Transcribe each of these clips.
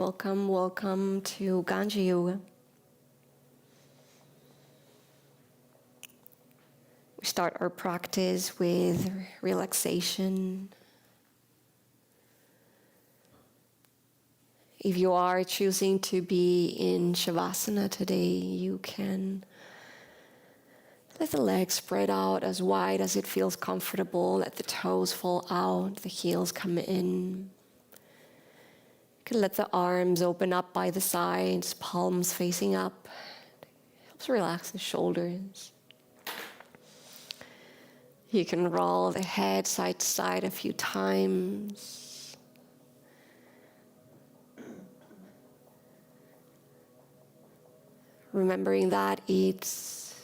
Welcome, welcome to Ganja Yoga. We start our practice with relaxation. If you are choosing to be in Shavasana today, you can let the legs spread out as wide as it feels comfortable. Let the toes fall out, the heels come in. You can let the arms open up by the sides, palms facing up. It helps relax the shoulders. You can roll the head side to side a few times. Remembering that it's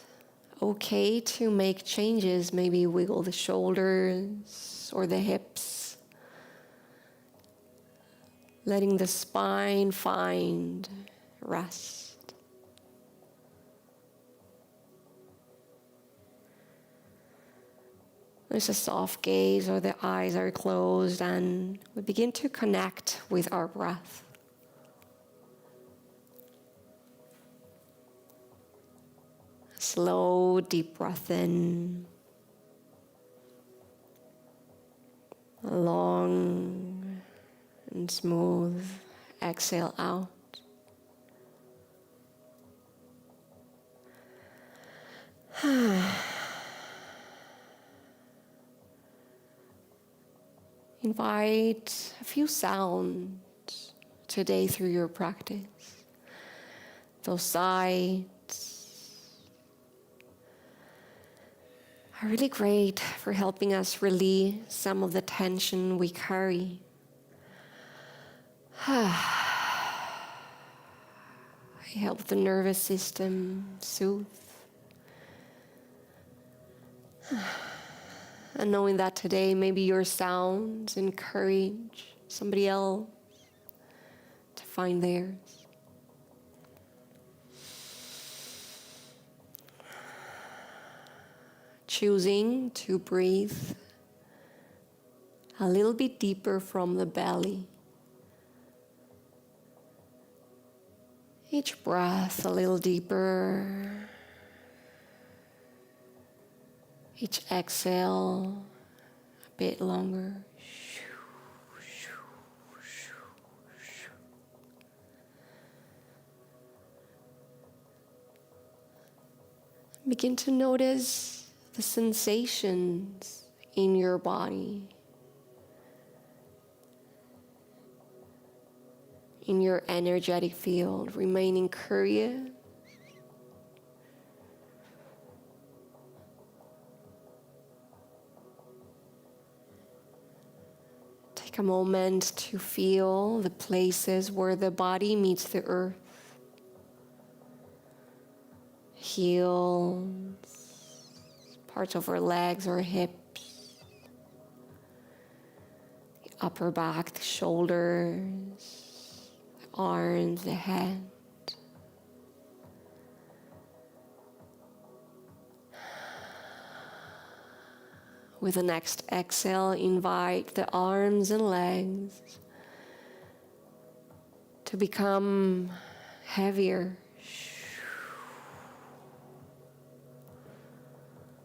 okay to make changes, maybe wiggle the shoulders or the hips. Letting the spine find rest. There's a soft gaze or the eyes are closed and we begin to connect with our breath. Slow, deep breath in. A long and smooth exhale out. Invite a few sounds today through your practice. Those sights are really great for helping us release some of the tension we carry. Help the nervous system soothe. And knowing that today maybe your sounds encourage somebody else to find theirs. Choosing to breathe a little bit deeper from the belly. Each breath a little deeper. Each exhale a bit longer. Begin to notice the sensations in your body, in your energetic field, remaining curious. Take a moment to feel the places where the body meets the earth. Heels, parts of our legs or hips, the upper back, the shoulders, the arms, the head. With the next exhale, invite the arms and legs to become heavier.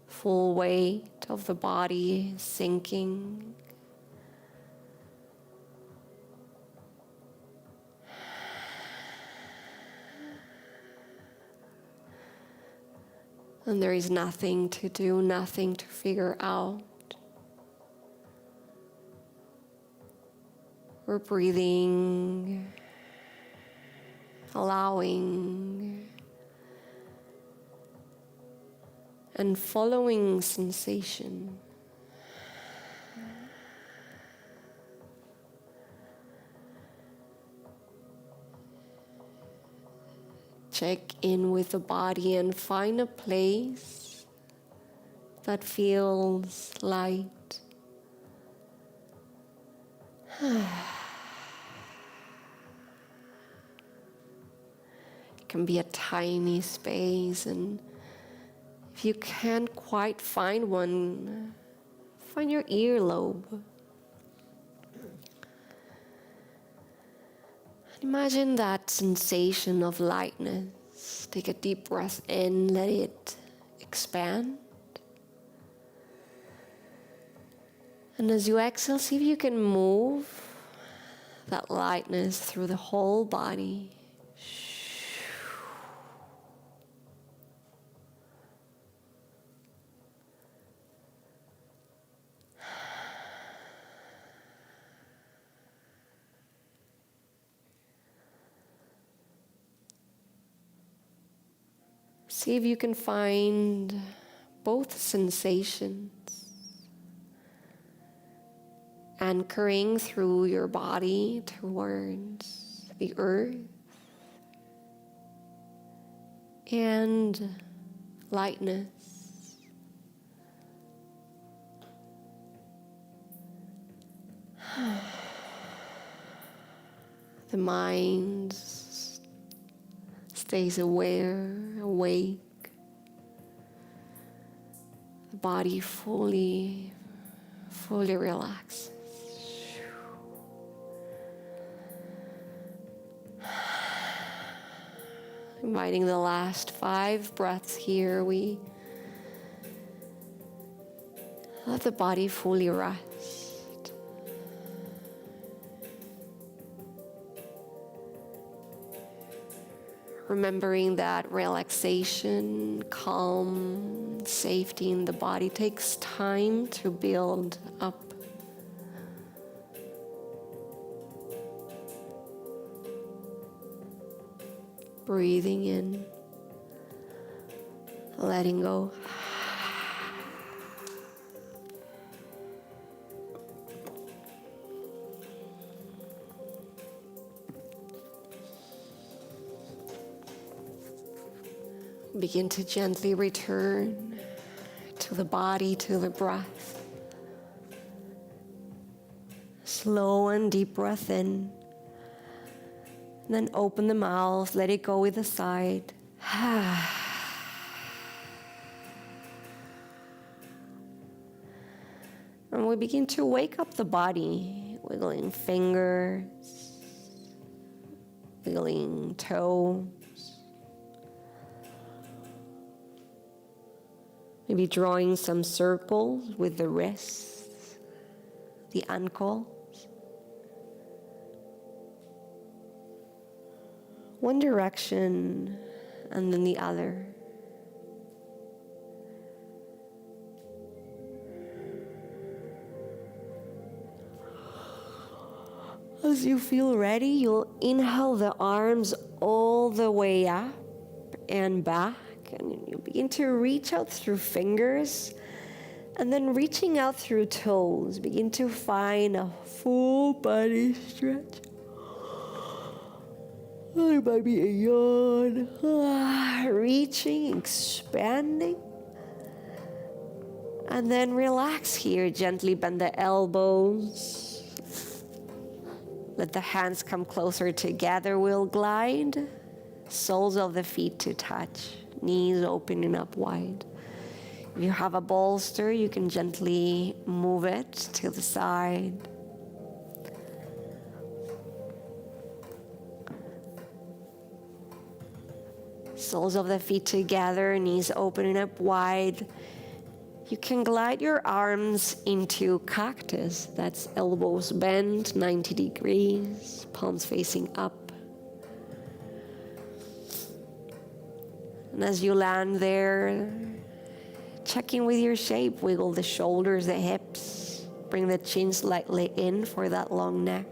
Full weight of the body sinking. And there is nothing to do, nothing to figure out. We're breathing, allowing, and following sensation. Check in with the body and find a place that feels light. It can be a tiny space, and if you can't quite find one, find your earlobe. Imagine that sensation of lightness. Take a deep breath in, let it expand. And as you exhale, see if you can move that lightness through the whole body. See if you can find both sensations anchoring through your body towards the earth and lightness. The mind stays aware, awake. The body fully relaxes. Inviting the last 5 breaths here, we let the body fully rest. Remembering that relaxation, calm, safety in the body takes time to build up. Breathing in, letting go. Begin to gently return to the body, to the breath. Slow and deep breath in. And then open the mouth, let it go with a sigh. And we begin to wake up the body, wiggling fingers, wiggling toes. Maybe drawing some circles with the wrists, the ankle. One direction and then the other. As you feel ready, you'll inhale the arms all the way up and back, and you begin to reach out through fingers, and then reaching out through toes. Begin to find a full body stretch. There might be a yawn. Reaching, expanding. And then relax here. Gently bend the elbows. Let the hands come closer together. We'll glide. Soles of the feet to touch. Knees opening up wide. If you have a bolster, you can gently move it to the side. Soles of the feet together, knees opening up wide. You can glide your arms into cactus. That's elbows bent 90 degrees, palms facing up. And as you land there, check in with your shape. Wiggle the shoulders, the hips. Bring the chin slightly in for that long neck.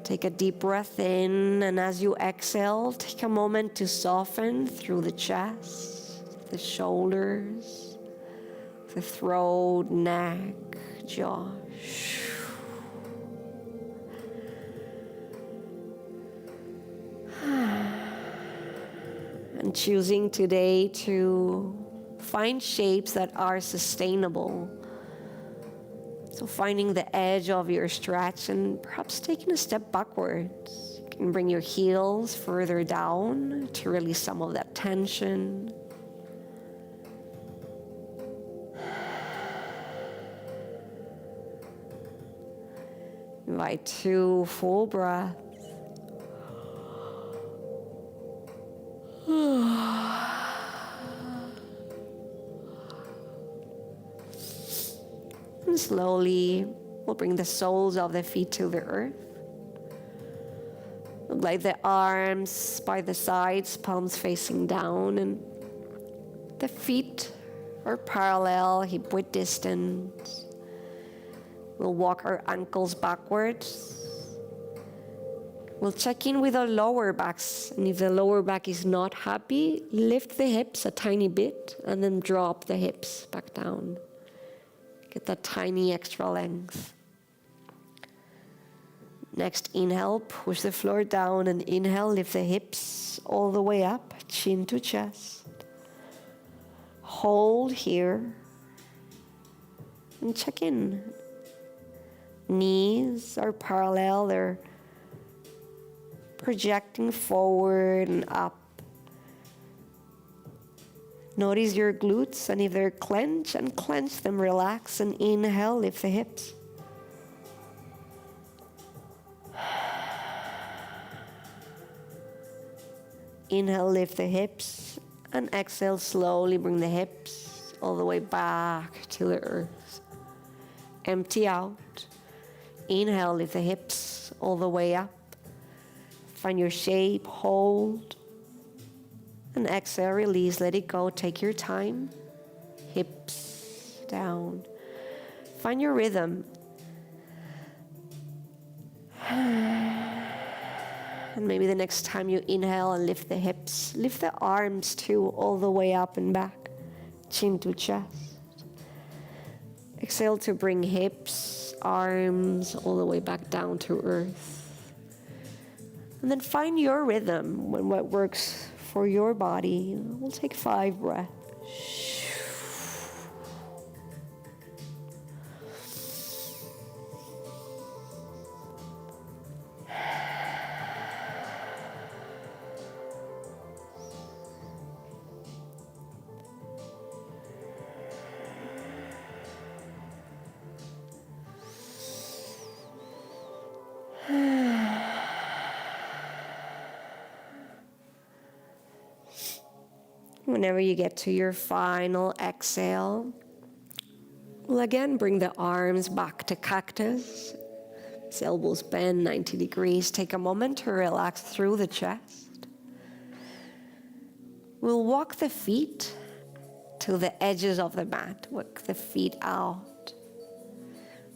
Take a deep breath in, and as you exhale, take a moment to soften through the chest, the shoulders, the throat, neck, jaw. And choosing today to find shapes that are sustainable. So finding the edge of your stretch and perhaps taking a step backwards. You can bring your heels further down to release some of that tension. Invite 2 full breaths. And slowly, we'll bring the soles of the feet to the earth. Lay the arms by the sides, palms facing down, and the feet are parallel, hip width distance. We'll walk our ankles backwards. We'll check in with our lower backs, and if the lower back is not happy, lift the hips a tiny bit and then drop the hips back down. Get that tiny extra length. Next, inhale, push the floor down, and inhale, lift the hips all the way up, chin to chest. Hold here and check in. Knees are parallel, they're projecting forward and up. Notice your glutes, and if they're clenched, unclench them, relax, and inhale, lift the hips. Inhale, lift the hips, and exhale, slowly bring the hips all the way back to the earth. Empty out. Inhale, lift the hips all the way up. Find your shape, hold. And exhale, release, let it go, take your time. Hips down. Find your rhythm. And maybe the next time you inhale and lift the hips, lift the arms too, all the way up and back, chin to chest. Exhale to bring hips, arms, all the way back down to earth. And then find your rhythm, when what works for your body. We'll take 5 breaths. Whenever you get to your final exhale, we'll again bring the arms back to cactus. Elbows bend 90 degrees. Take a moment to relax through the chest. We'll walk the feet to the edges of the mat. Walk the feet out.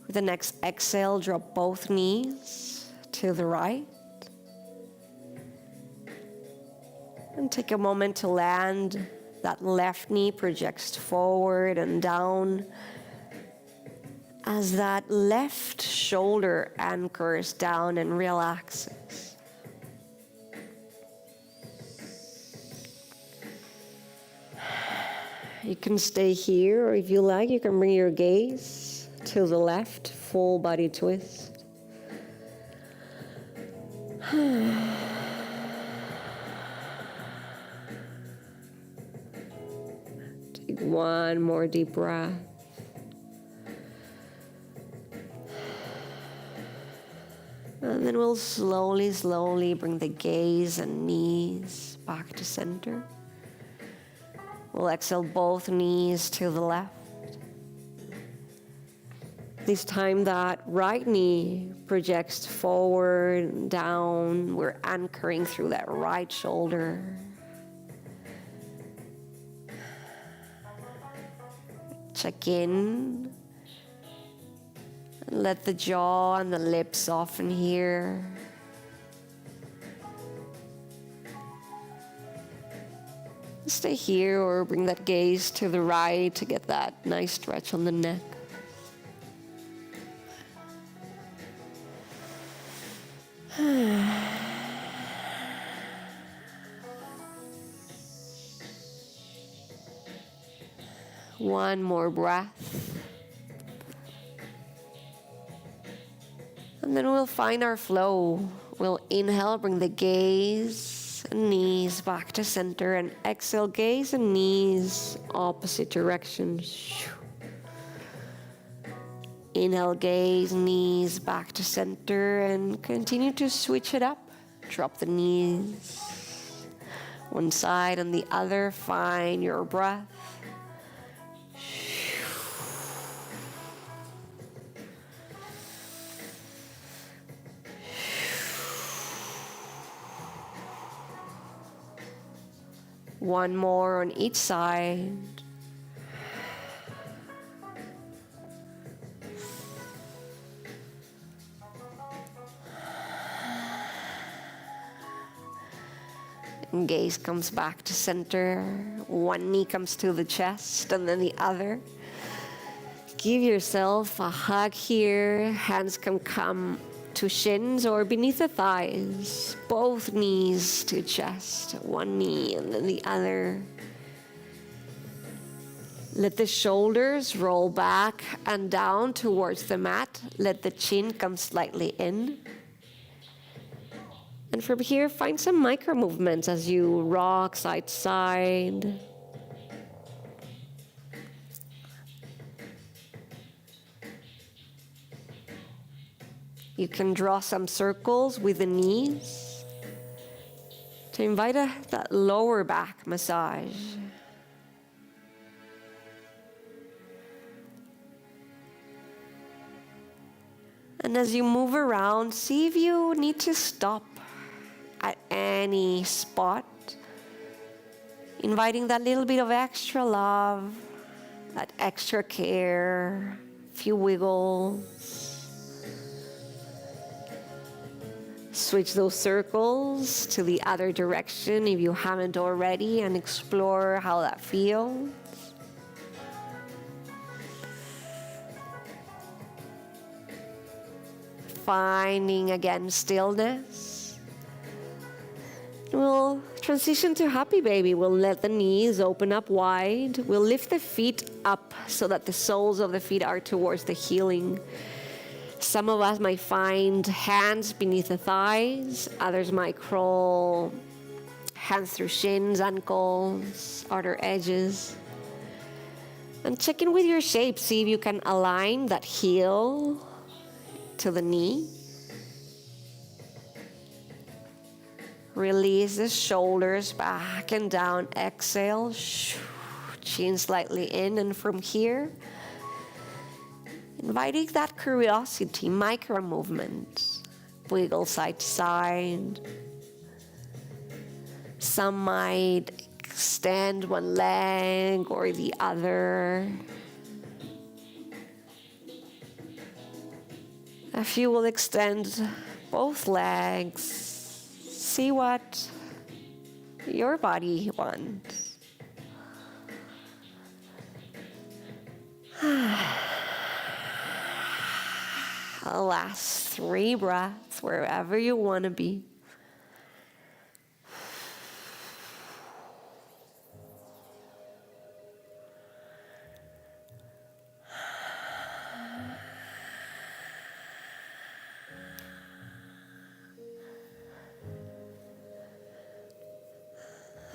With the next exhale, drop both knees to the right. And take a moment to land. That left knee projects forward and down as that left shoulder anchors down and relaxes. You can stay here, or if you like, you can bring your gaze to the left, full body twist. Take one more deep breath. And then we'll slowly bring the gaze and knees back to center. We'll exhale both knees to the left. This time that right knee projects forward and down. We're anchoring through that right shoulder. Check in. And let the jaw and the lips soften here. Stay here or bring that gaze to the right to get that nice stretch on the neck. One more breath. And then we'll find our flow. We'll inhale, bring the gaze and knees back to center, and exhale, gaze and knees opposite directions. Inhale, gaze, knees back to center, and continue to switch it up. Drop the knees one side and the other. Find your breath. One more on each side. And gaze comes back to center. One knee comes to the chest and then the other. Give yourself a hug here. Hands can come to shins or beneath the thighs. Both knees to chest. One knee and then the other. Let the shoulders roll back and down towards the mat. Let the chin come slightly in. And from here, find some micro movements as you rock side to side. You can draw some circles with the knees to invite that lower back massage. And as you move around, see if you need to stop at any spot, inviting that little bit of extra love, that extra care, a few wiggles. Switch those circles to the other direction if you haven't already and explore how that feels. Finding again stillness. We'll transition to happy baby. We'll let the knees open up wide. We'll lift the feet up so that the soles of the feet are towards the healing. Some of us might find hands beneath the thighs. Others might crawl hands through shins, ankles, outer edges. And check in with your shape. See if you can align that heel to the knee. Release the shoulders back and down. Exhale. Chin slightly in. And from here, inviting that curiosity, micro movements. Wiggle side to side. Some might extend one leg or the other. A few will extend both legs. See what your body wants. Last 3 breaths wherever you want to be.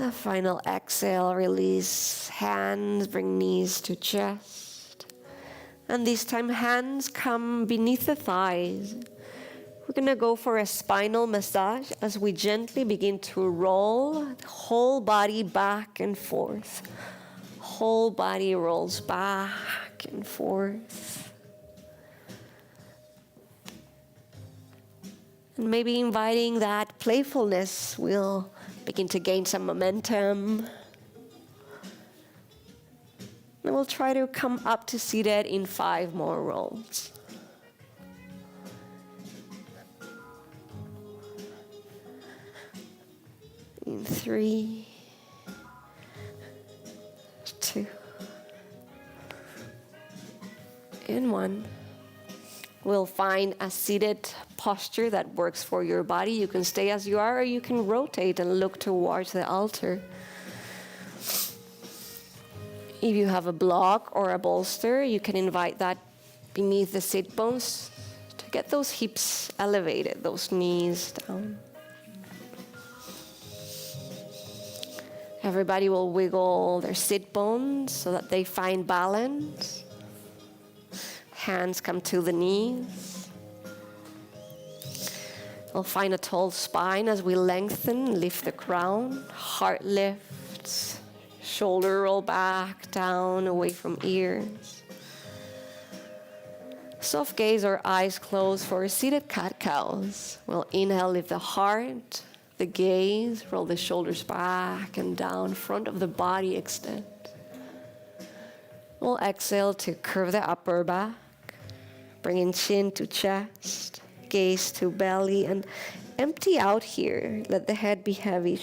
A final exhale, release hands, bring knees to chest. And this time hands come beneath the thighs. We're gonna go for a spinal massage as we gently begin to roll the whole body back and forth. Whole body rolls back and forth. And maybe inviting that playfulness will begin to gain some momentum. And we'll try to come up to seated in 5 more rolls. In 3, 2, and 1. We'll find a seated posture that works for your body. You can stay as you are, or you can rotate and look towards the altar. If you have a block or a bolster, you can invite that beneath the sit bones to get those hips elevated, those knees down. Everybody will wiggle their sit bones so that they find balance. hands come to the knees. We'll find a tall spine as we lengthen, lift the crown, heart lifts, shoulder roll back, down, away from ears. Soft gaze or eyes closed for seated cat-cows. We'll inhale, lift the heart, the gaze, roll the shoulders back and down, front of the body extend. We'll exhale to curve the upper back, bringing chin to chest, gaze to belly, and empty out here. Let the head be heavy.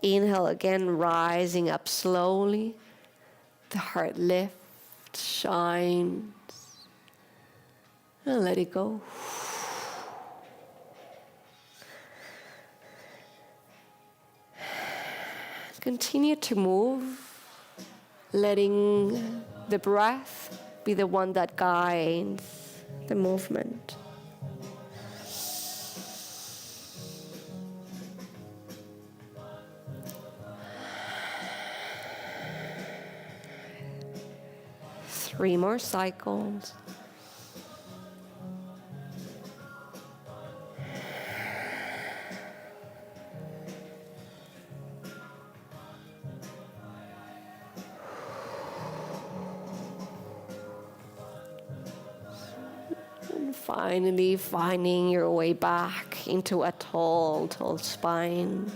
Inhale again, rising up slowly. The heart lifts, shines, and let it go. Continue to move, letting the breath be the one that guides the movement. Three more cycles. Finally finding your way back into a tall spine.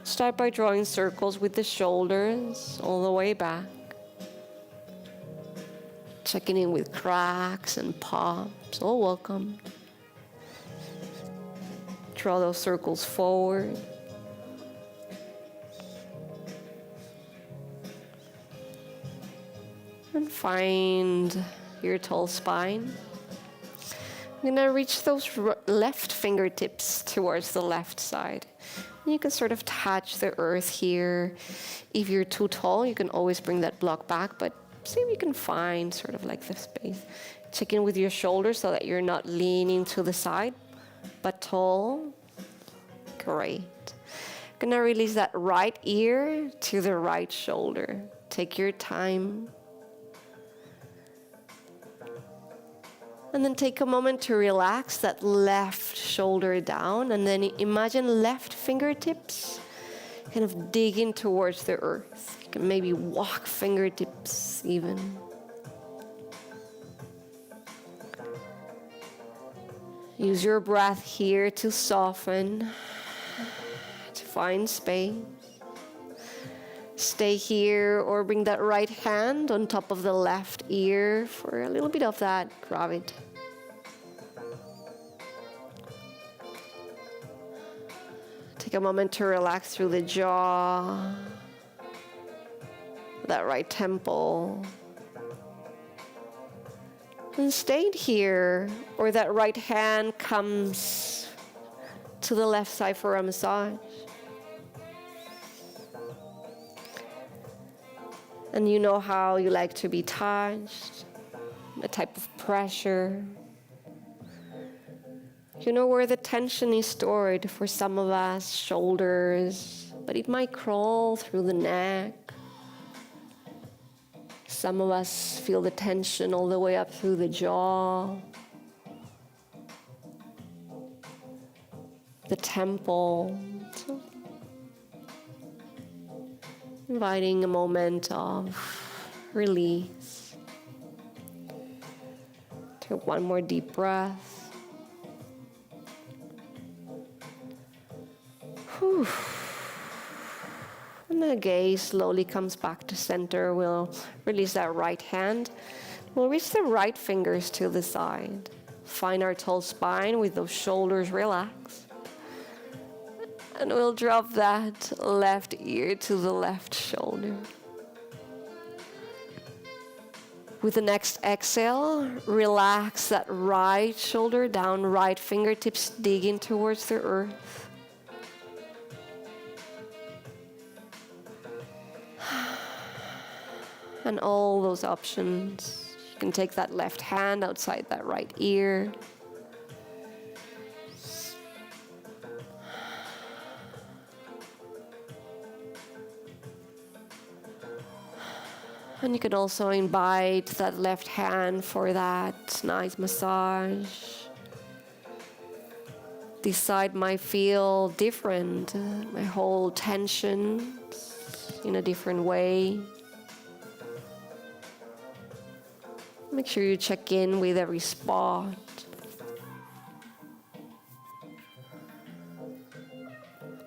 Start by drawing circles with the shoulders all the way back. Checking in with cracks and pops, all welcome. Draw those circles forward. And find your tall spine. You're going to reach those left fingertips towards the left side. And you can sort of touch the earth here. If you're too tall, you can always bring that block back, but see if you can find sort of like the space. Check in with your shoulders so that you're not leaning to the side, but tall. Great. Gonna release that right ear to the right shoulder. Take your time. And then take a moment to relax that left shoulder down, and then imagine left fingertips kind of digging towards the earth. You can maybe walk fingertips even. Use your breath here to soften, to find space. Stay here or bring that right hand on top of the left ear for a little bit of that gravity. Take a moment to relax through the jaw, that right temple. And stay here, or that right hand comes to the left side for a massage. And you know how you like to be touched, the type of pressure. You know where the tension is stored for some of us, shoulders, but it might crawl through the neck. Some of us feel the tension all the way up through the jaw, the temple. Inviting a moment of release. Take one more deep breath. Whew. And the gaze slowly comes back to center. We'll release that right hand. We'll reach the right fingers to the side. Find our tall spine with those shoulders relaxed. And we'll drop that left ear to the left shoulder. With the next exhale, relax that right shoulder down, right fingertips digging towards the earth. And all those options. You can take that left hand outside that right ear. And you can also invite that left hand for that nice massage. This side might feel different. My whole tension in a different way. Make sure you check in with every spot.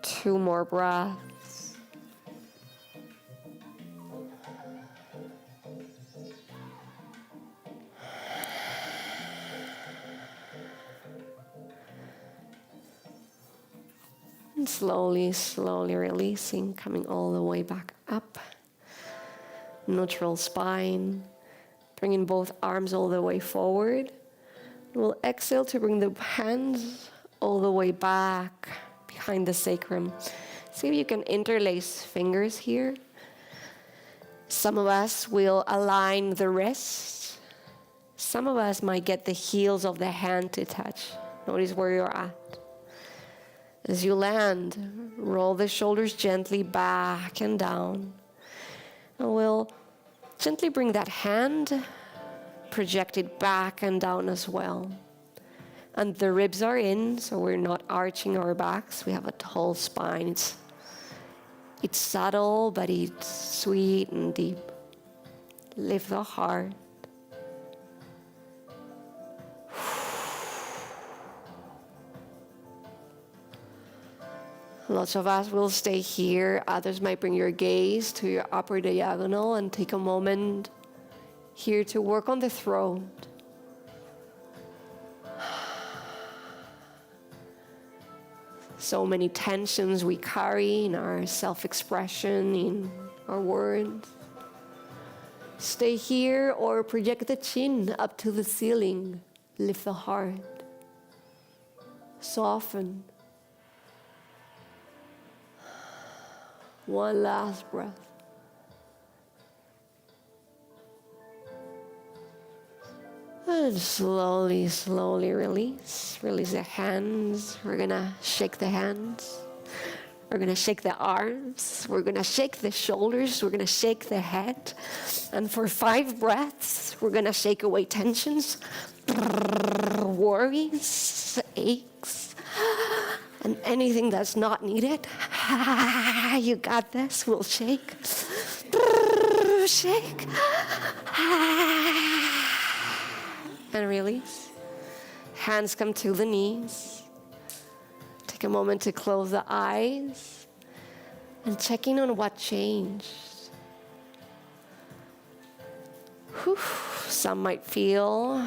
Two more breaths. And slowly, slowly releasing, coming all the way back up. Neutral spine. Bringing both arms all the way forward. We'll exhale to bring the hands all the way back behind the sacrum. See if you can interlace fingers here. Some of us will align the wrists. Some of us might get the heels of the hand to touch. Notice where you're at. As you land, roll the shoulders gently back and down. And we'll gently bring that hand, project it back and down as well. And the ribs are in, so we're not arching our backs. We have a tall spine. It's subtle, but it's sweet and deep. Lift the heart. Lots of us will stay here. Others might bring your gaze to your upper diagonal and take a moment here to work on the throat. So many tensions we carry in our self-expression, in our words. Stay here or project the chin up to the ceiling. Lift the heart. Soften. One last breath. And slowly, slowly release. Release the hands. We're gonna shake the hands. We're gonna shake the arms. We're gonna shake the shoulders. We're gonna shake the head. And for 5 breaths, we're gonna shake away tensions, worries, aches, and anything that's not needed. You got this. We'll shake. Shake. And release. Hands come to the knees. Take a moment to close the eyes and check in on what changed. Whew. Some might feel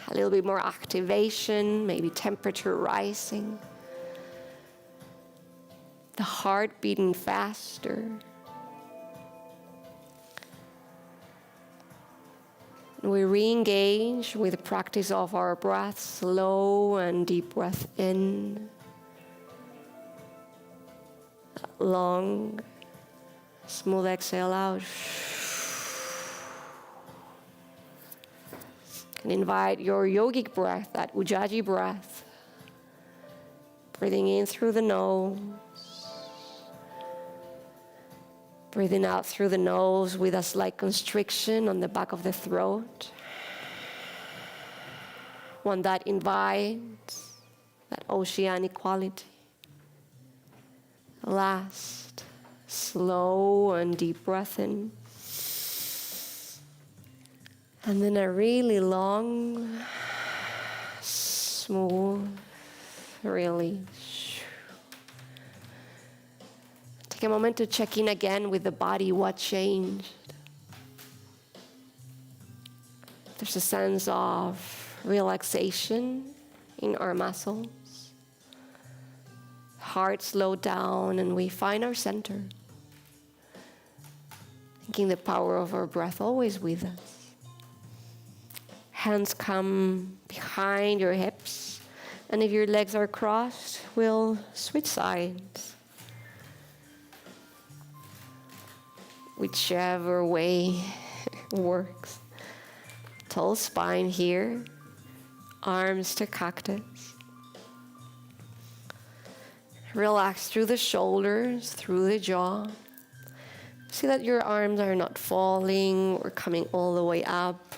a little bit more activation, maybe temperature rising. The heart beating faster. We re-engage with the practice of our breath, slow and deep breath in. Long, smooth exhale out. And invite your yogic breath, that ujjayi breath. Breathing in through the nose. Breathing out through the nose with a slight constriction on the back of the throat. One that invites that oceanic quality. Last, slow and deep breath in. And then a really long, smooth release. Take a moment to check in again with the body, what changed. There's a sense of relaxation in our muscles. Heart slowed down and we find our center. Thinking the power of our breath always with us. Hands come behind your hips, and if your legs are crossed, we'll switch sides. Whichever way works. Tall spine here, arms to cactus. Relax through the shoulders, through the jaw. See that your arms are not falling or coming all the way up,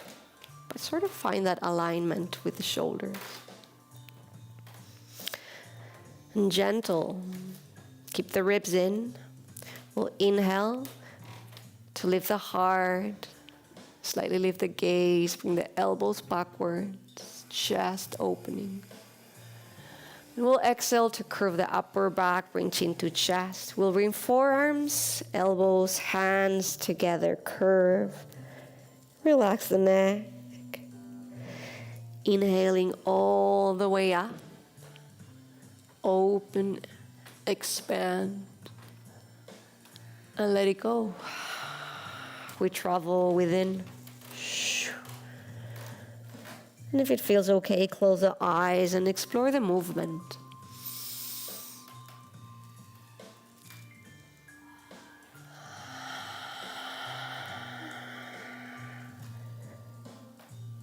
but sort of find that alignment with the shoulders. And gentle, keep the ribs in. We'll inhale to lift the heart, slightly lift the gaze, bring the elbows backwards, chest opening. And we'll exhale to curve the upper back, bring chin to chest. We'll bring forearms, elbows, hands together, curve. Relax the neck. Inhaling all the way up. Open, expand, and let it go. We travel within. And if it feels okay, close the eyes and explore the movement.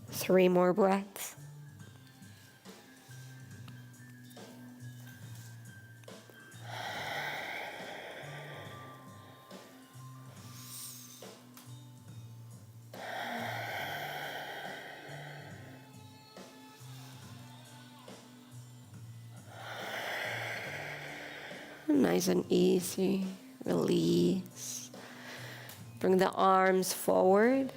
Three more breaths. Nice and easy. Release. Bring the arms forward.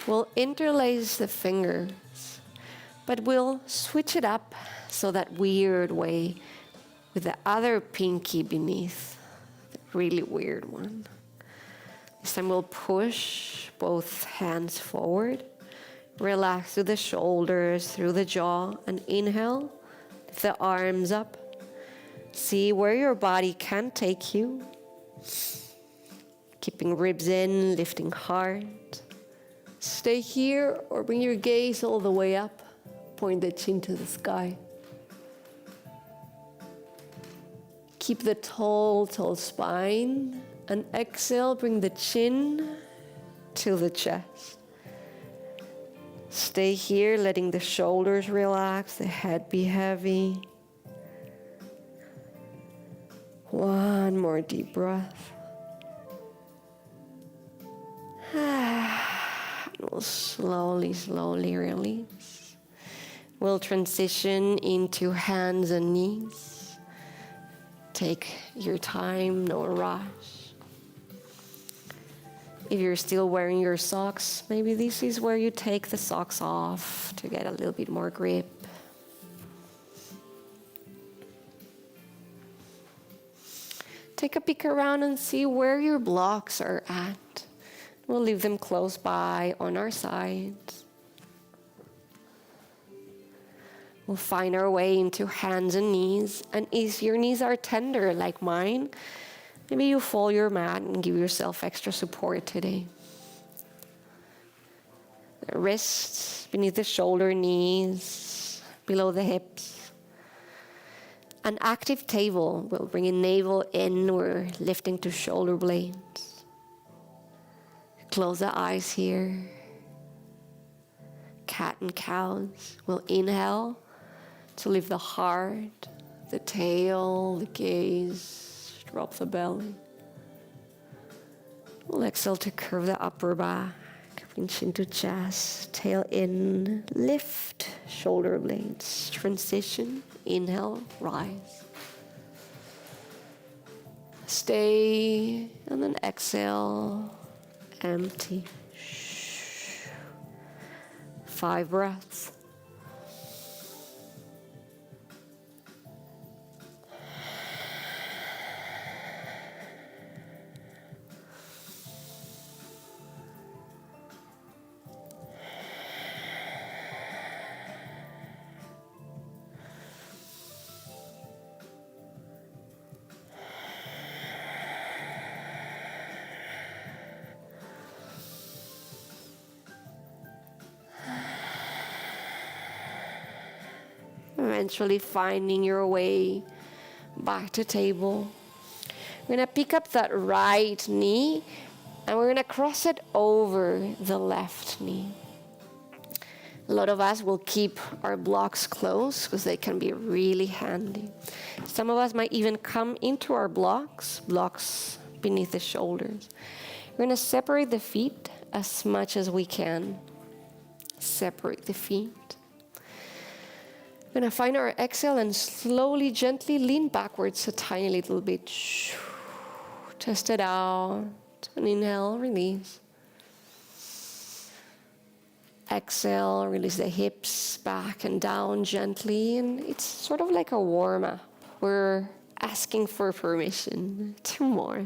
We'll interlace the fingers, but we'll switch it up so that weird way with the other pinky beneath. The really weird one. This time we'll push both hands forward. Relax through the shoulders, through the jaw, and inhale. Lift the arms up. See where your body can take you. Keeping ribs in, lifting heart. Stay here or bring your gaze all the way up. Point the chin to the sky. Keep the tall spine. And exhale, bring the chin to the chest. Stay here, letting the shoulders relax, the head be heavy. One more deep breath. We'll slowly release. We'll transition into hands and knees. Take your time, no rush. If you're still wearing your socks, maybe this is where you take the socks off to get a little bit more grip. Take a peek around and see where your blocks are at. We'll leave them close by on our sides. We'll find our way into hands and knees. And if your knees are tender like mine, maybe you fold your mat and give yourself extra support today. The wrists beneath the shoulder, knees, below the hips. An active table. We'll bring a navel in. We're lifting to shoulder blades. Close the eyes here. Cat and cows. We'll inhale to lift the heart, the tail, the gaze. Drop the belly. We'll exhale to curve the upper back. Bring chin to chest. Tail in. Lift. Shoulder blades. Transition. Inhale, rise. Stay, and then exhale, empty. 5 breaths. Eventually finding your way back to table. We're going to pick up that right knee and we're going to cross it over the left knee. A lot of us will keep our blocks close because they can be really handy. Some of us might even come into our blocks beneath the shoulders. We're gonna separate the feet as much as we can. Separate the feet. We're gonna find our exhale and slowly, gently lean backwards a tiny little bit. Test it out. And inhale, release. Exhale, release the hips back and down gently. And it's sort of like a warm-up. We're asking for permission. 2 more.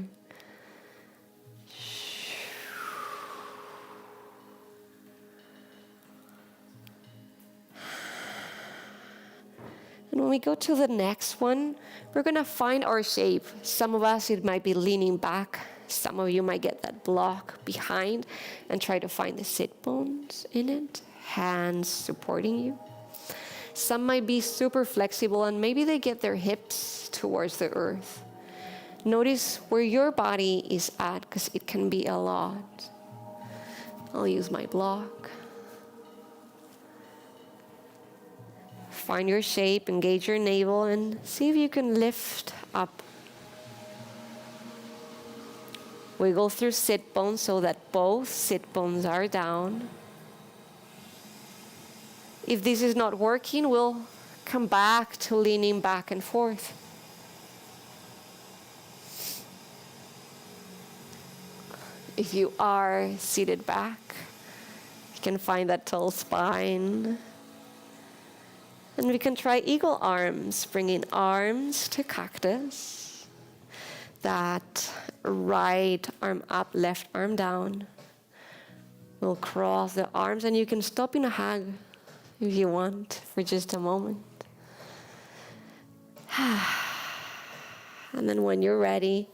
And when we go to the next one, we're going to find our shape. Some of us, it might be leaning back. Some of you might get that block behind and try to find the sit bones in it, hands supporting you. Some might be super flexible and maybe they get their hips towards the earth. Notice where your body is at, because it can be a lot. I'll use my block. Find your shape, engage your navel, and see if you can lift up. Wiggle through sit bones so that both sit bones are down. If this is not working, we'll come back to leaning back and forth. If you are seated back, you can find that tall spine. And we can try eagle arms, bringing arms to cactus. That right arm up, left arm down. We'll cross the arms, and you can stop in a hug if you want for just a moment. And then when you're ready,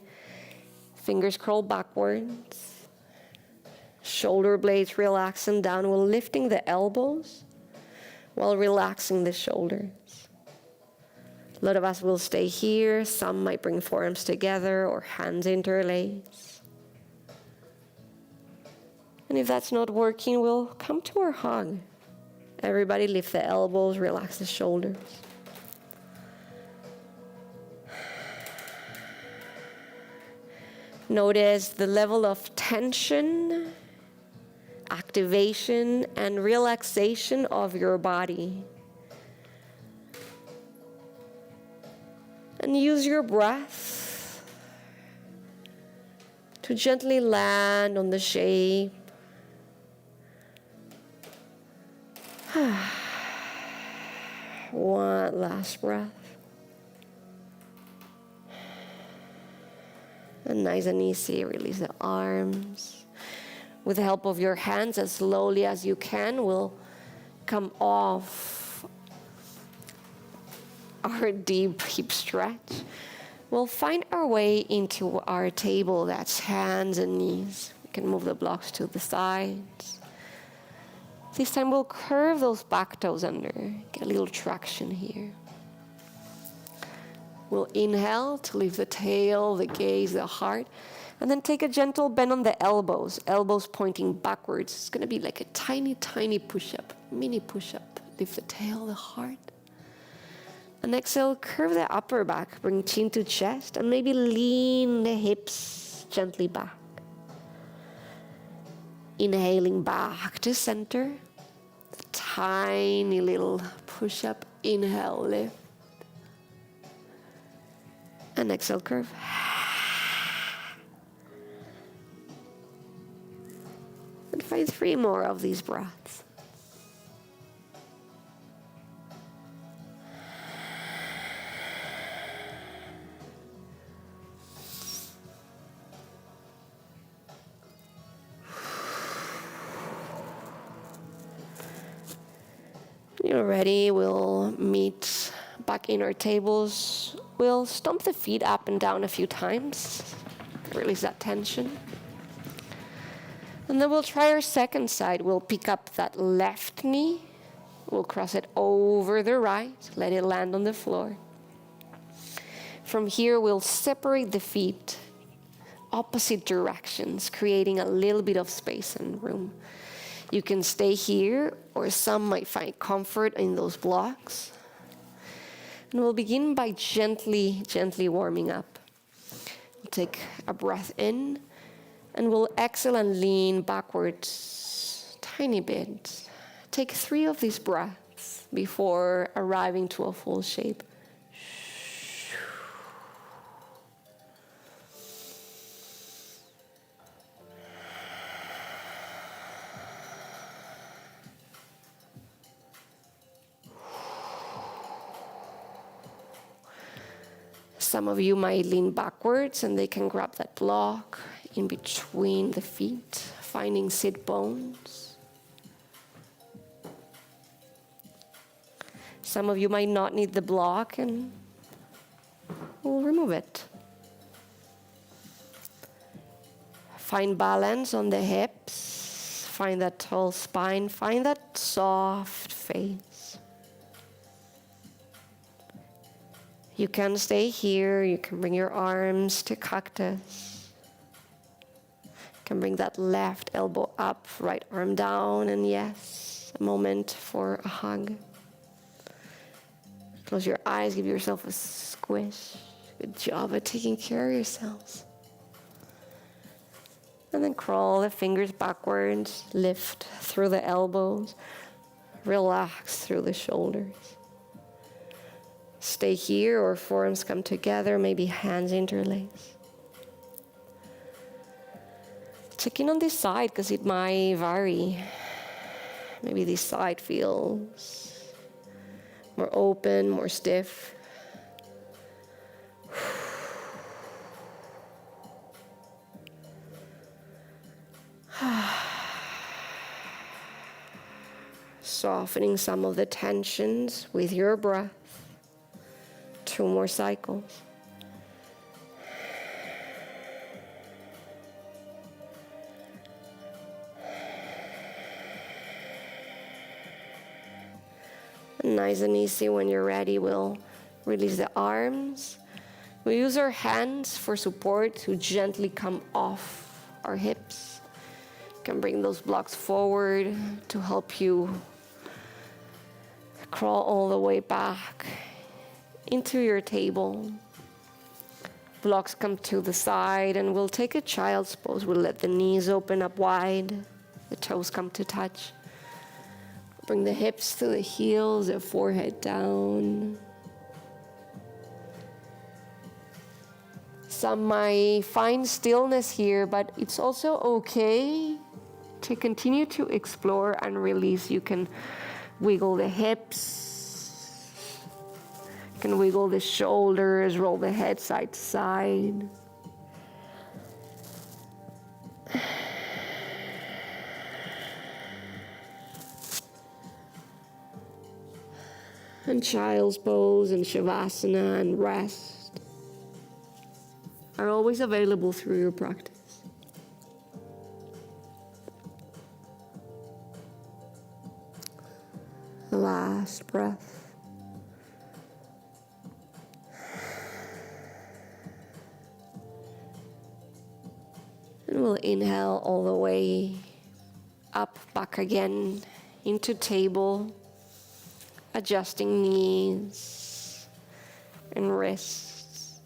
fingers curl backwards. Shoulder blades relaxing downward, lifting the elbows while relaxing the shoulders. A lot of us will stay here. Some might bring forearms together or hands interlace. And if that's not working, we'll come to our hug. Everybody lift the elbows, relax the shoulders. Notice the level of tension, activation, and relaxation of your body. And use your breath to gently land on the shape. One last breath. And nice and easy, release the arms. With the help of your hands, as slowly as you can, we'll come off our deep hip stretch. We'll find our way into our table, that's hands and knees. We can move the blocks to the sides. This time we'll curve those back toes under, get a little traction here. We'll inhale to lift the tail, the gaze, the heart, and then take a gentle bend on the elbows, elbows pointing backwards. It's going to be like a tiny, tiny push-up, mini push-up. Lift the tail, the heart. And exhale, curve the upper back, bring chin to chest, and maybe lean the hips gently back. Inhaling back to center. Tiny little push-up, inhale, lift. And exhale, curve. And find 3 more of these breaths. You're ready, we'll meet back in our tables. We'll stomp the feet up and down a few times. Release that tension. And then we'll try our second side. We'll pick up that left knee. We'll cross it over the right. Let it land on the floor. From here, we'll separate the feet opposite directions, creating a little bit of space and room. You can stay here, or some might find comfort in those blocks. And we'll begin by gently, gently warming up. We'll take a breath in, And we'll exhale and lean backwards tiny bit. Take 3 of these breaths before arriving to a full shape. Some of you might lean backwards and they can grab that block in between the feet, finding sit bones. Some of you might not need the block and we'll remove it. Find balance on the hips, find that tall spine, find that soft face. You can stay here, you can bring your arms to cactus. You can bring that left elbow up, right arm down, and yes, a moment for a hug. Close your eyes, give yourself a squish. Good job at taking care of yourselves. And then crawl the fingers backwards, lift through the elbows, relax through the shoulders. Stay here or forearms come together, maybe hands interlace. Check in on this side because it might vary. Maybe this side feels more open, more stiff. Softening some of the tensions with your breath. 2 more cycles. Nice and easy. When you're ready, we'll release the arms. We use our hands for support to gently come off our hips. You can bring those blocks forward to help you crawl all the way back into your table. Blocks come to the side and we'll take a child's pose. We'll let the knees open up wide, the toes come to touch. Bring the hips to the heels, the forehead down. Some might find stillness here, but it's also okay to continue to explore and release. You can wiggle the hips. You can wiggle the shoulders, roll the head side to side. And child's pose and shavasana and rest are always available through your practice. The last breath. And we'll inhale all the way up, back again into table. Adjusting knees and wrists.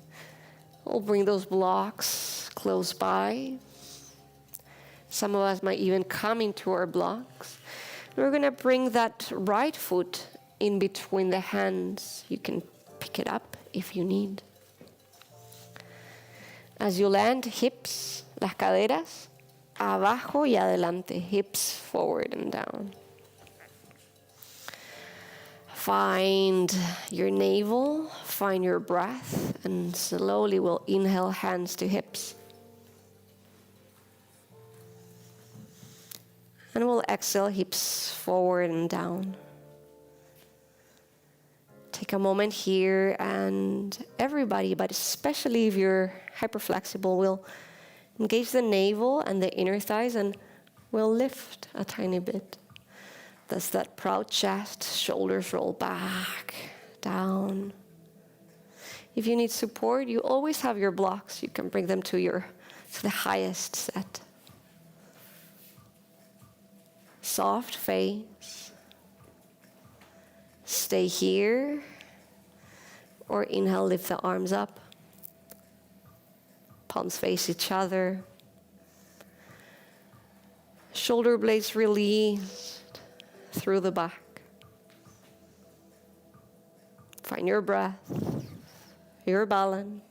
We'll bring those blocks close by. Some of us might even come into our blocks. We're going to bring that right foot in between the hands. You can pick it up if you need. As you land, hips, las caderas, abajo y adelante, hips forward and down. Find your navel, find your breath, and slowly we'll inhale, hands to hips. And we'll exhale, hips forward and down. Take a moment here, and everybody, but especially if you're hyperflexible, will engage the navel and the inner thighs, and we'll lift a tiny bit. That's that proud chest, shoulders roll back, down. If you need support, you always have your blocks. You can bring them to the highest set. Soft face. Stay here. Or inhale, lift the arms up. Palms face each other. Shoulder blades released through the back. Find your breath, your balance.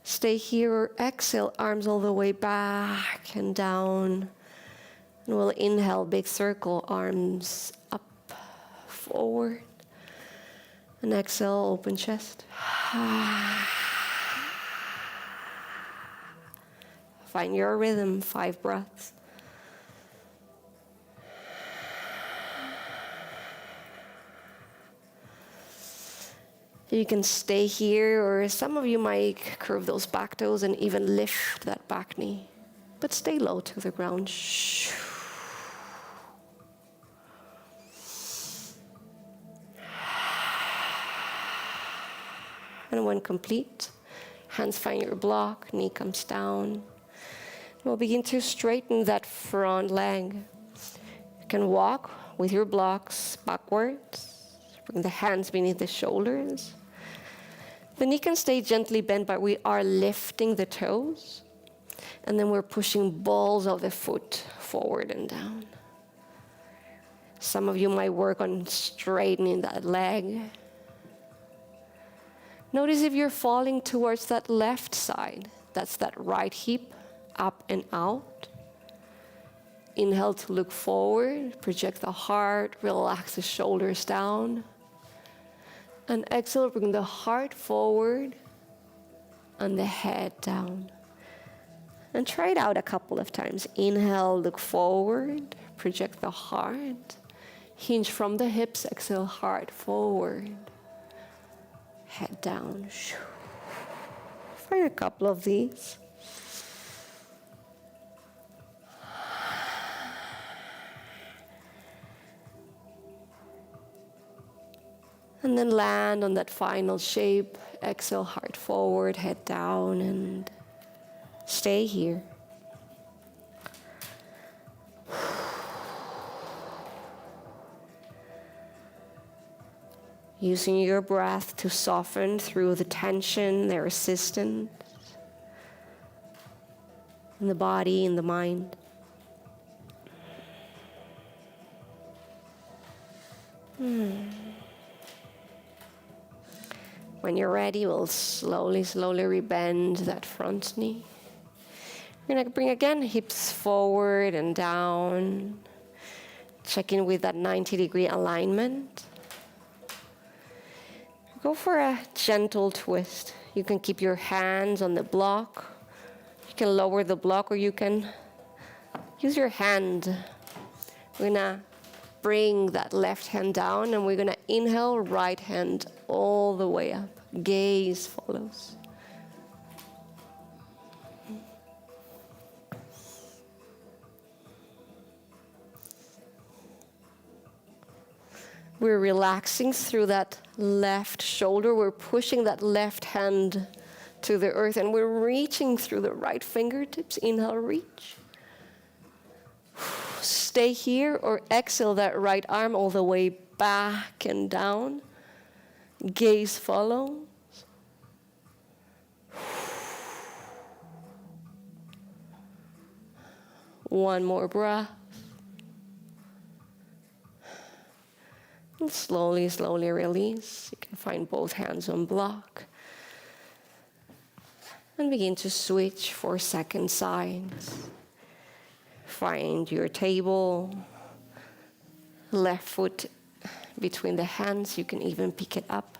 Stay here or exhale, arms all the way back and down. And we'll inhale, big circle, arms up, forward. And exhale, open chest. Find your rhythm, 5 breaths. You can stay here, or some of you might curve those back toes and even lift that back knee. But stay low to the ground. And when complete, hands find your block, knee comes down. We'll begin to straighten that front leg. You can walk with your blocks backwards. Bring the hands beneath the shoulders. The knee can stay gently bent, but we are lifting the toes. And then we're pushing balls of the foot forward and down. Some of you might work on straightening that leg. Notice if you're falling towards that left side. That's that right hip, up and out. Inhale to look forward, project the heart, relax the shoulders down. And exhale, bring the heart forward and the head down. And try it out a couple of times. Inhale, look forward, project the heart. Hinge from the hips, exhale, heart forward. Head down. Find a couple of these. And then land on that final shape. Exhale, heart forward, head down, and stay here. Using your breath to soften through the tension, the resistance in the body, in the mind. When you're ready, we'll slowly rebend that front knee. We're gonna bring again hips forward and down. Check in with that 90-degree alignment. Go for a gentle twist. You can keep your hands on the block. You can lower the block, or you can use your hand. We're gonna bring that left hand down, and we're gonna inhale, right hand all the way up. Gaze follows. We're relaxing through that left shoulder. We're pushing that left hand to the earth, and we're reaching through the right fingertips. Inhale, reach. Stay here, or exhale that right arm all the way back and down. Gaze follows. One more breath. And slowly release. You can find both hands on block. And begin to switch for second sides. Find your table. Left foot between the hands. You can even pick it up.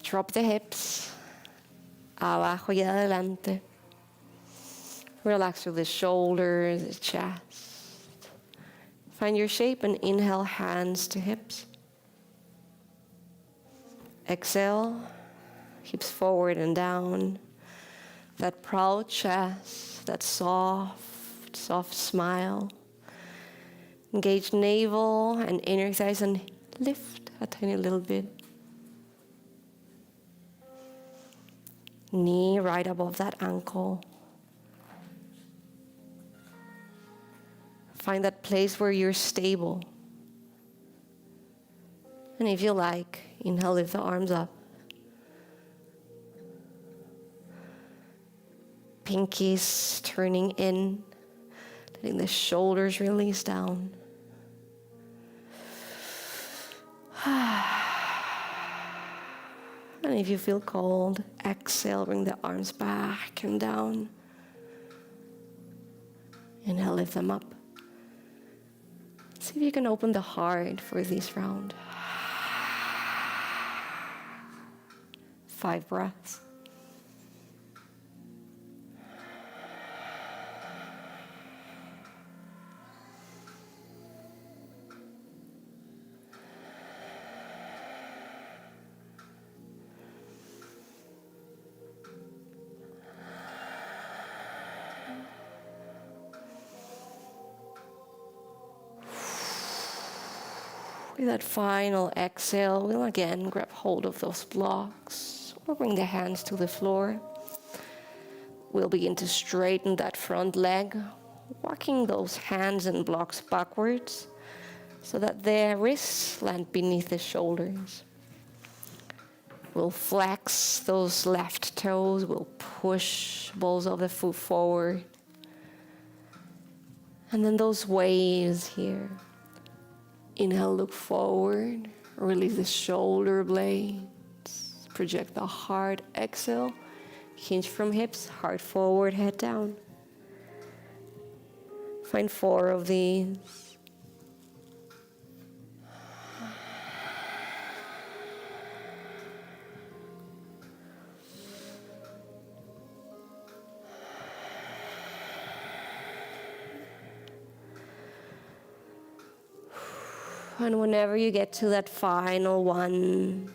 Drop the hips. Abajo y adelante. Relax through the shoulders, the chest. Find your shape and inhale, hands to hips. Exhale, hips forward and down. That proud chest, that soft smile. Engage navel and inner thighs and lift a tiny little bit. Knee right above that ankle. Find that place where you're stable. And if you like, inhale, lift the arms up. pinkies turning in, letting the shoulders release down. And if you feel cold, exhale, bring the arms back and down. Inhale, lift them up. See if you can open the heart for this round. 5 breaths. With that final exhale, we'll again grab hold of those blocks or bring the hands to the floor. We'll begin to straighten that front leg, walking those hands and blocks backwards so that the wrists land beneath the shoulders. We'll flex those left toes, we'll push balls of the foot forward. And then those waves here. Inhale, look forward, release the shoulder blades, project the heart, exhale, hinge from hips, heart forward, head down. Find 4 of these. And whenever you get to that final one,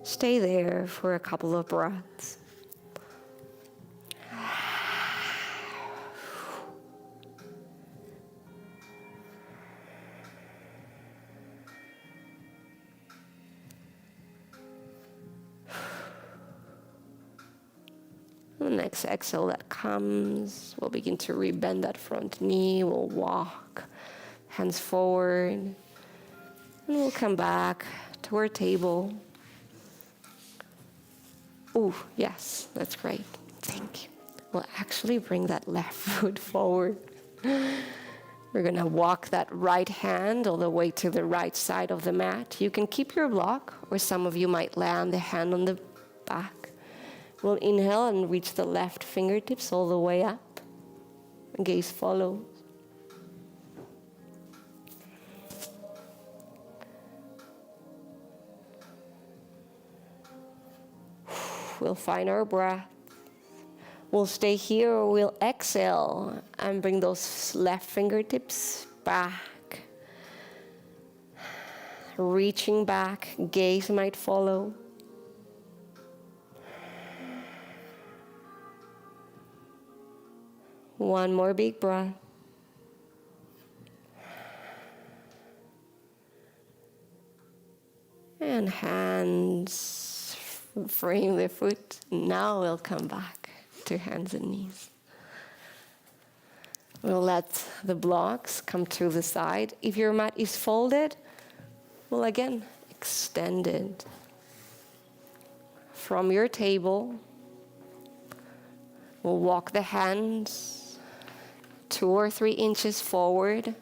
stay there for a couple of breaths. The next exhale that comes, we'll begin to rebend that front knee. We'll walk, hands forward. And we'll come back to our table. Oh, yes, that's great. Thank you. We'll actually bring that left foot forward. We're going to walk that right hand all the way to the right side of the mat. You can keep your block, or some of you might land the hand on the back. We'll inhale and reach the left fingertips all the way up. Gaze follows. We'll find our breath. We'll stay here or we'll exhale and bring those left fingertips back. Reaching back, gaze might follow. One more big breath. And hands frame the foot. Now we'll come back to hands and knees. We'll let the blocks come to the side. If your mat is folded, we'll again extend it. From your table, we'll walk the hands 2 or 3 inches forward,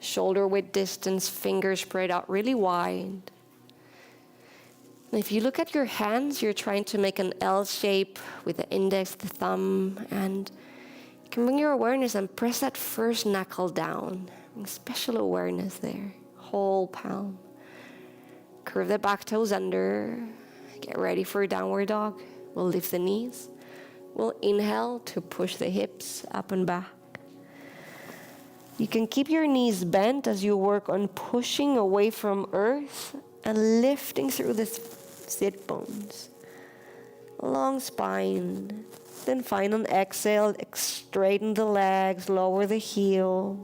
shoulder width distance, fingers spread out really wide. And if you look at your hands, you're trying to make an L shape with the index, the thumb, and you can bring your awareness and press that first knuckle down. Special awareness there, whole palm. Curve the back toes under. Get ready for a downward dog. We'll lift the knees. We'll inhale to push the hips up and back. You can keep your knees bent as you work on pushing away from earth and lifting through the sit bones. Long spine. Then final exhale, straighten the legs, lower the heel.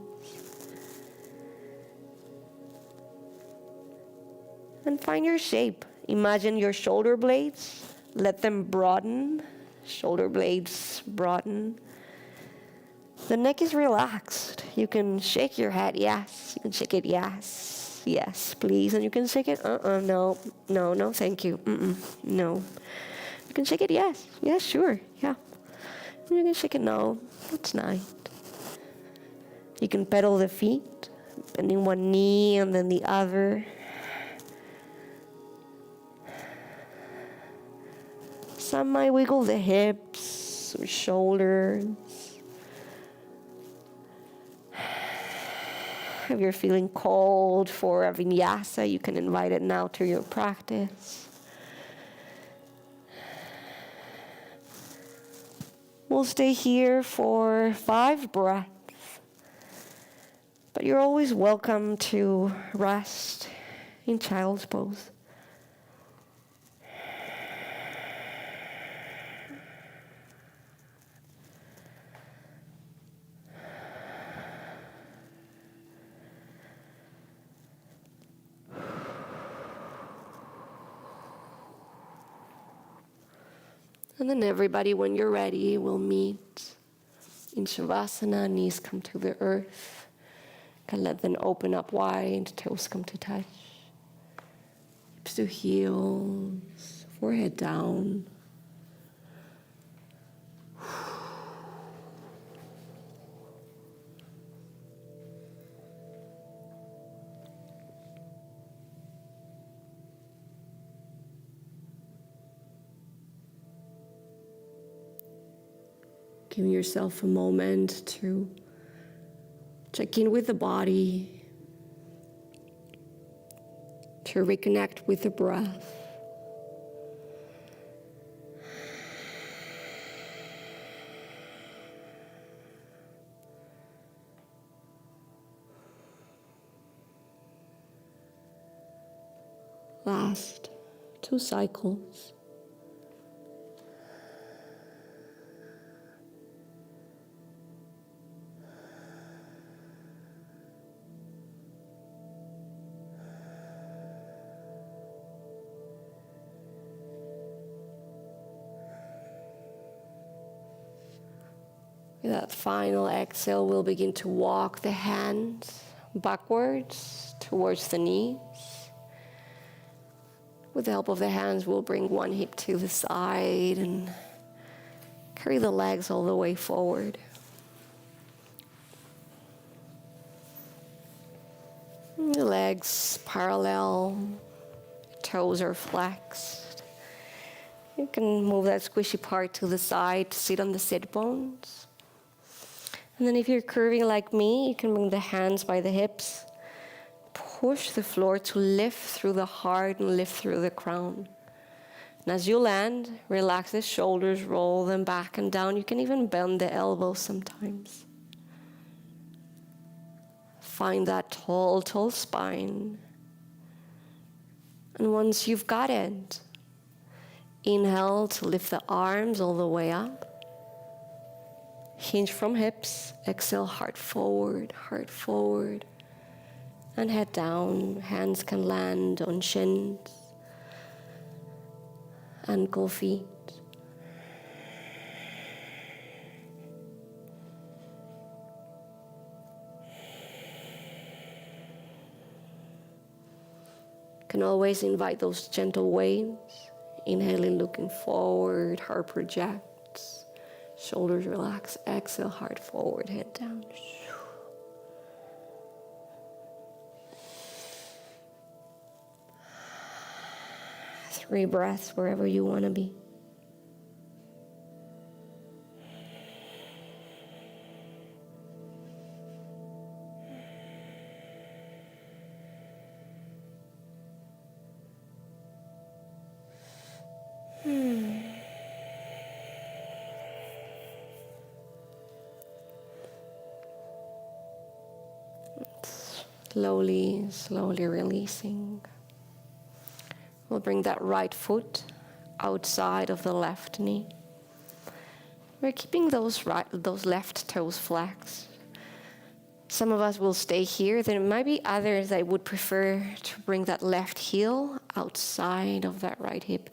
And find your shape. Imagine your shoulder blades. Let them broaden. Shoulder blades broaden. The neck is relaxed. You can shake your head, yes. You can shake it, yes. Yes, please. And you can shake it, no, thank you. No. You can shake it, yes. Yes, sure, yeah. You can shake it no. It's nice. You can pedal the feet, bending one knee and then the other. Some might wiggle the hips or shoulders. If you're feeling cold for a vinyasa, you can invite it now to your practice. We'll stay here for 5 breaths. But you're always welcome to rest in child's pose. And then everybody, when you're ready, will meet in Shavasana. Knees come to the earth. Can let them open up wide. Toes come to touch. Hips to heels. Forehead down. Give yourself a moment to check in with the body, to reconnect with the breath. Last 2 cycles. With that final exhale, we'll begin to walk the hands backwards towards the knees. With the help of the hands, we'll bring one hip to the side and carry the legs all the way forward. The legs parallel, toes are flexed. You can move that squishy part to the side to sit on the sit bones. And then if you're curving like me, you can bring the hands by the hips. Push the floor to lift through the heart and lift through the crown. And as you land, relax the shoulders, roll them back and down. You can even bend the elbows sometimes. Find that tall, tall spine. And once you've got it, inhale to lift the arms all the way up. Hinge from hips. Exhale, heart forward, and head down. Hands can land on shins, ankle, feet. Can always invite those gentle waves. Inhaling, looking forward, heart projects. Shoulders relax. Exhale, heart forward, head down. 3 breaths wherever you want to be. Slowly releasing. We'll bring that right foot outside of the left knee. We're keeping those left toes flexed. Some of us will stay here. There might be others that would prefer to bring that left heel outside of that right hip.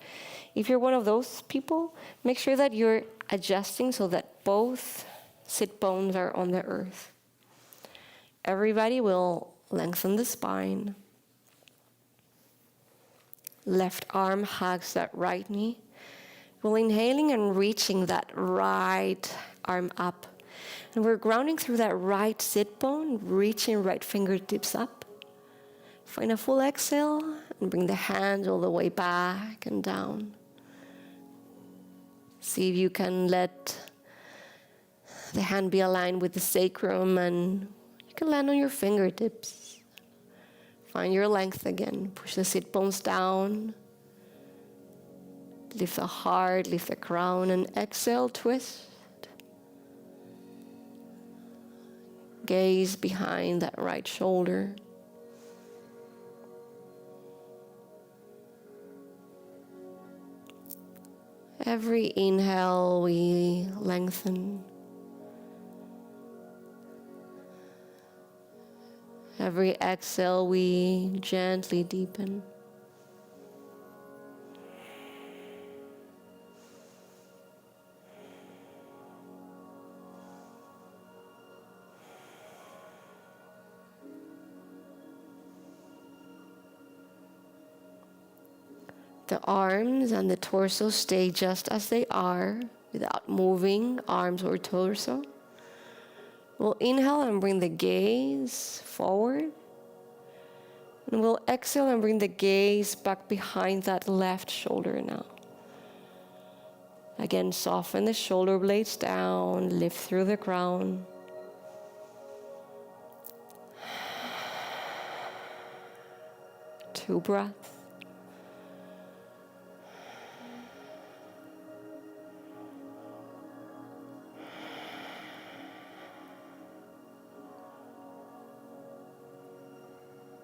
If you're one of those people, make sure that you're adjusting so that both sit bones are on the earth. Everybody will lengthen the spine. Left arm hugs that right knee. We're inhaling and reaching that right arm up. And we're grounding through that right sit bone, reaching right fingertips up. Find a full exhale and bring the hands all the way back and down. See if you can let the hand be aligned with the sacrum, and you can land on your fingertips. Find your length again. Push the sit bones down. Lift the heart, lift the crown, and exhale, twist. Gaze behind that right shoulder. Every inhale, we lengthen. Every exhale, we gently deepen. The arms and the torso stay just as they are, without moving arms or torso. We'll inhale and bring the gaze forward. And we'll exhale and bring the gaze back behind that left shoulder now. Again, soften the shoulder blades down, lift through the crown. Two breaths.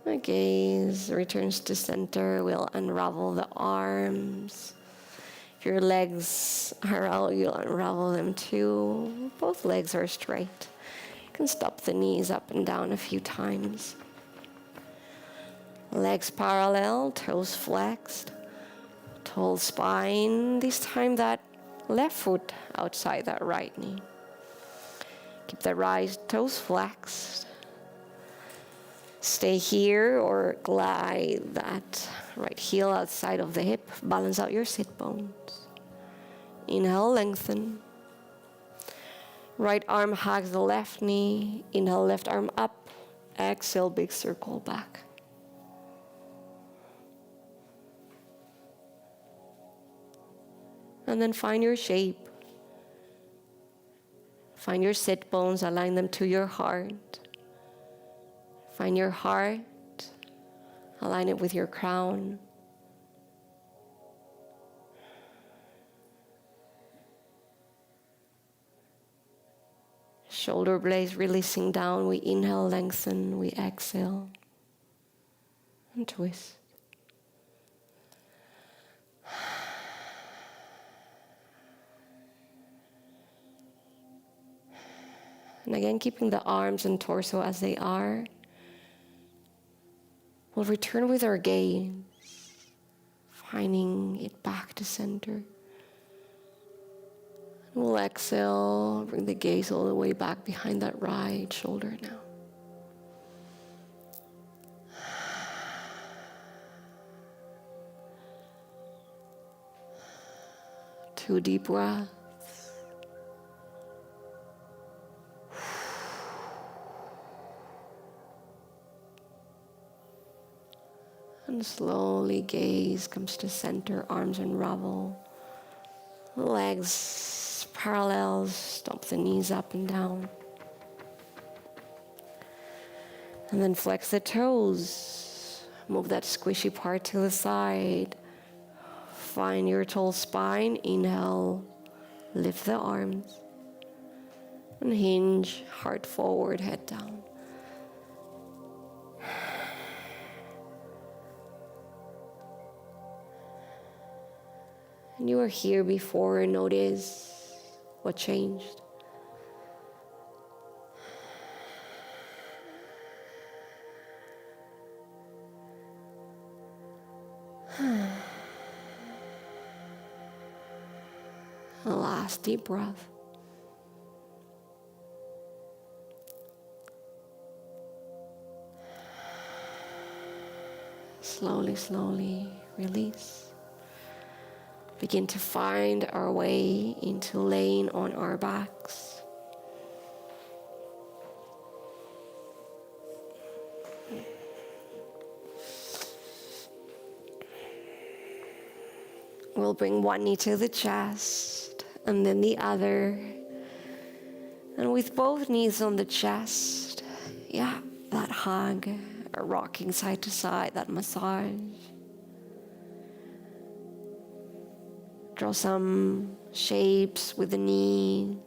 The gaze returns to center. We'll unravel the arms. If your legs are out, you'll unravel them too. Both legs are straight. You can stop the knees up and down a few times. Legs parallel, toes flexed. Tall spine. This time that left foot outside that right knee. Keep the right toes flexed. Stay here or glide that right heel outside of the hip. Balance out your sit bones. Inhale, lengthen. Right arm hugs the left knee. Inhale, left arm up. Exhale, big circle back. And then find your shape. Find your sit bones, align them to your heart. Find your heart, align it with your crown. Shoulder blades releasing down. We inhale, lengthen, we exhale, and twist. And again, keeping the arms and torso as they are. We'll return with our gaze, finding it back to center. And we'll exhale, bring the gaze all the way back behind that right shoulder now. Two deep breaths. And slowly gaze comes to center, arms unravel. Legs parallel, stomp the knees up and down. And then flex the toes. Move that squishy part to the side. Find your tall spine. Inhale, lift the arms. And hinge, heart forward, head down. And you were here before, notice what changed. A last deep breath. Slowly, slowly release. begin to find our way into laying on our backs. We'll bring one knee to the chest and then the other. And with both knees on the chest, that hug, or rocking side to side, that massage. Draw some shapes with the knees.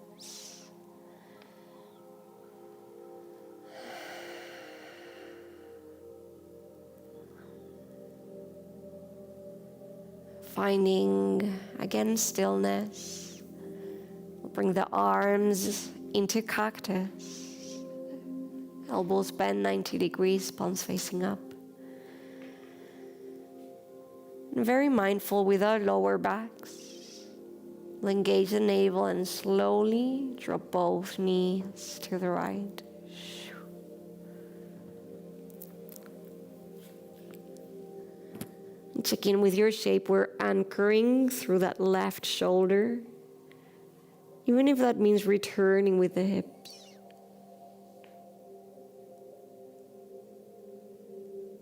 Finding, again, stillness. We'll bring the arms into cactus. Elbows bend 90 degrees, palms facing up. And very mindful with our lower backs. We'll engage the navel and slowly drop both knees to the right. And check in with your shape. We're anchoring through that left shoulder, even if that means returning with the hips.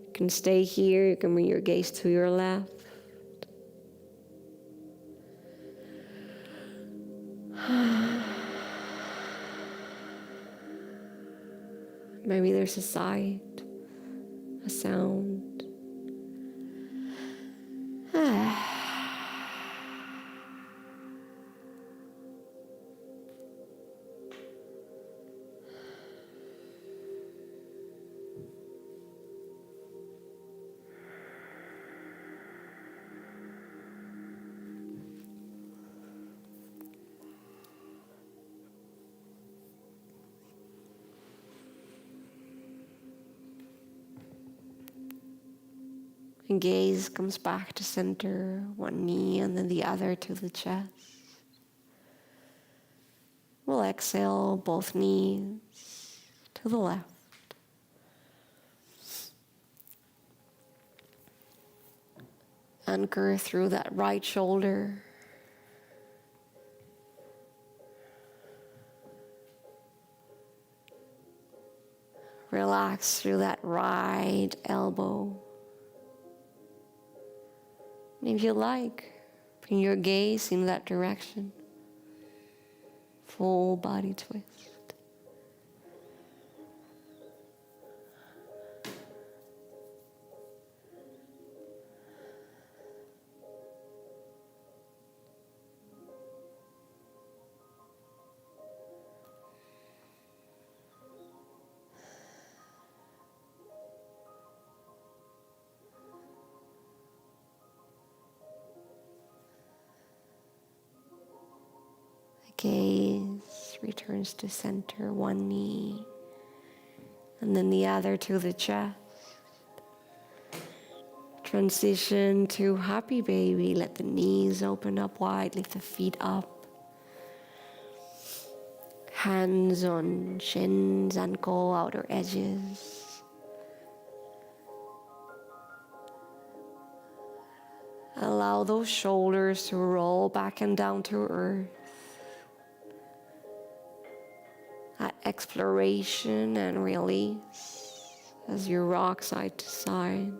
You can stay here. You can bring your gaze to your left. Maybe there's a sight, a sound. And gaze comes back to center, one knee and then the other to the chest. We'll exhale, both knees to the left. Anchor through that right shoulder. Relax through that right elbow. And if you like, bring your gaze in that direction. Full body twist. Gaze returns to center, one knee, and then the other to the chest. Transition to happy baby. Let the knees open up wide, lift the feet up. Hands on shins, ankle, outer edges. Allow those shoulders to roll back and down to earth. Exploration and release as you rock side to side.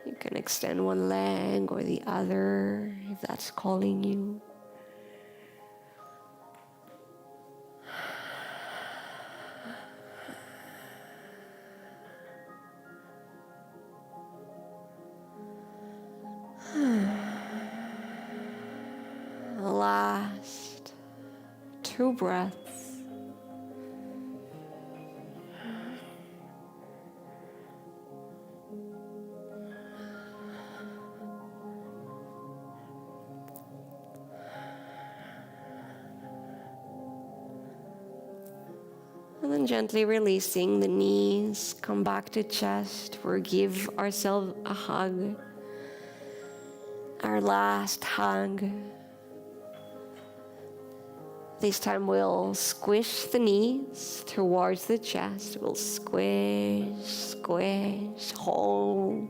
You can extend one leg or the other if that's calling you. Last 2 breaths. And then gently releasing the knees, come back to chest. We give ourselves a hug. Our last hug. This time we'll squish the knees towards the chest. We'll squish, squish, hold.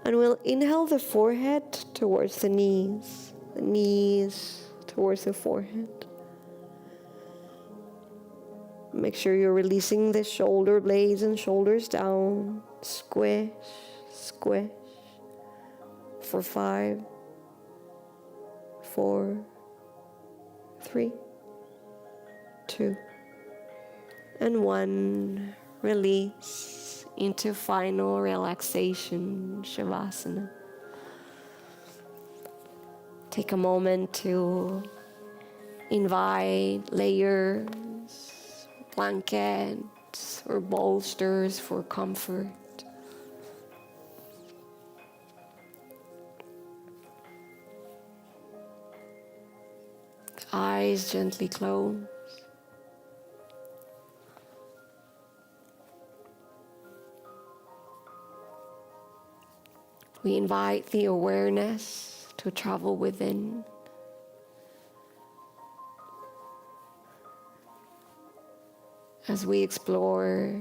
And we'll inhale the forehead towards the knees towards the forehead. Make sure you're releasing the shoulder blades and shoulders down. Squish, squish. For 5, 4, 3, 2, and 1. Release into final relaxation, Shavasana. Take a moment to invite layers, blankets, or bolsters for comfort. Eyes gently closed. We invite the awareness to travel within. As we explore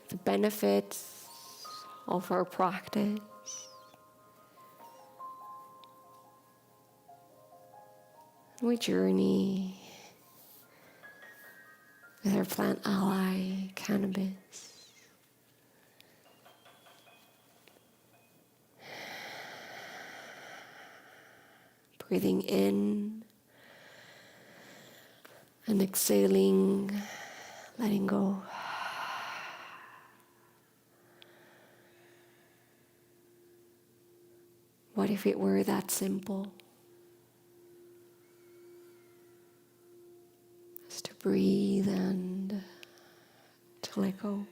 the benefits of our practice. We journey with our plant ally, cannabis. Breathing in and exhaling, letting go. What if it were that simple? Just to breathe and to let go.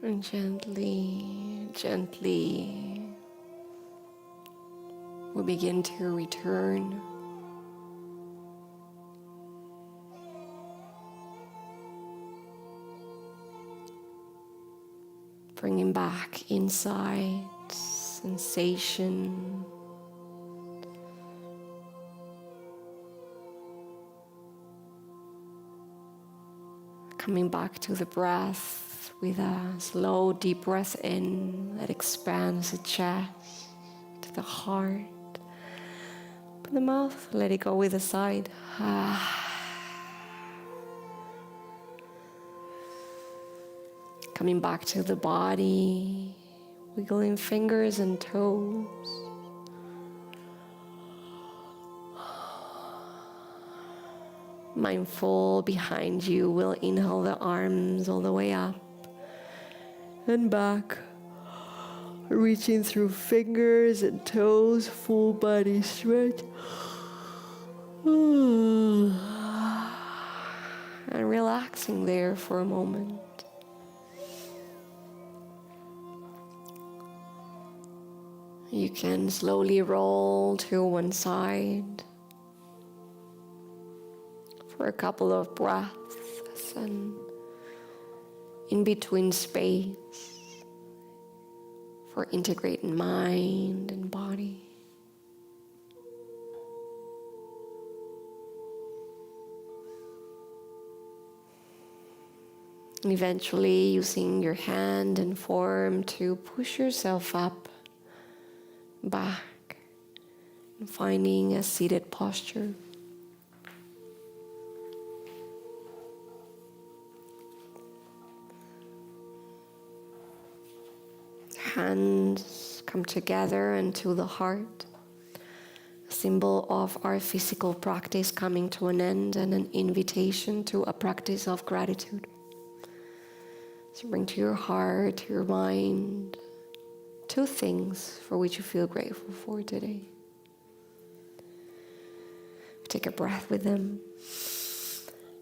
And gently, gently, we begin to return. Bringing back insight, sensation, coming back to the breath with a slow, deep breath in that expands the chest to the heart. Open the mouth, let it go with a sigh. Coming back to the body, wiggling fingers and toes. Mindful behind you, will inhale the arms all the way up and back. Reaching through fingers and toes, full body stretch. And relaxing there for a moment. You can slowly roll to one side for a couple of breaths and in between space for integrating mind and body. And eventually using your hand and form to push yourself up, back, and finding a seated posture. Hands come together into the heart, a symbol of our physical practice coming to an end and an invitation to a practice of gratitude. So bring to your heart, to your mind, 2 things for which you feel grateful for today. Take a breath with them.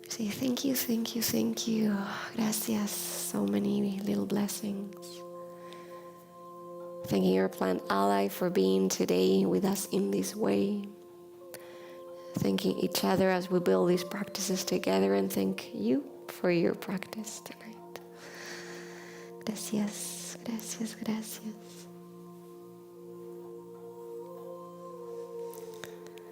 Say thank you, thank you, thank you. Gracias. So many little blessings. Thanking your plant ally for being today with us in this way. Thanking each other as we build these practices together, and thank you for your practice tonight. Gracias, gracias, gracias.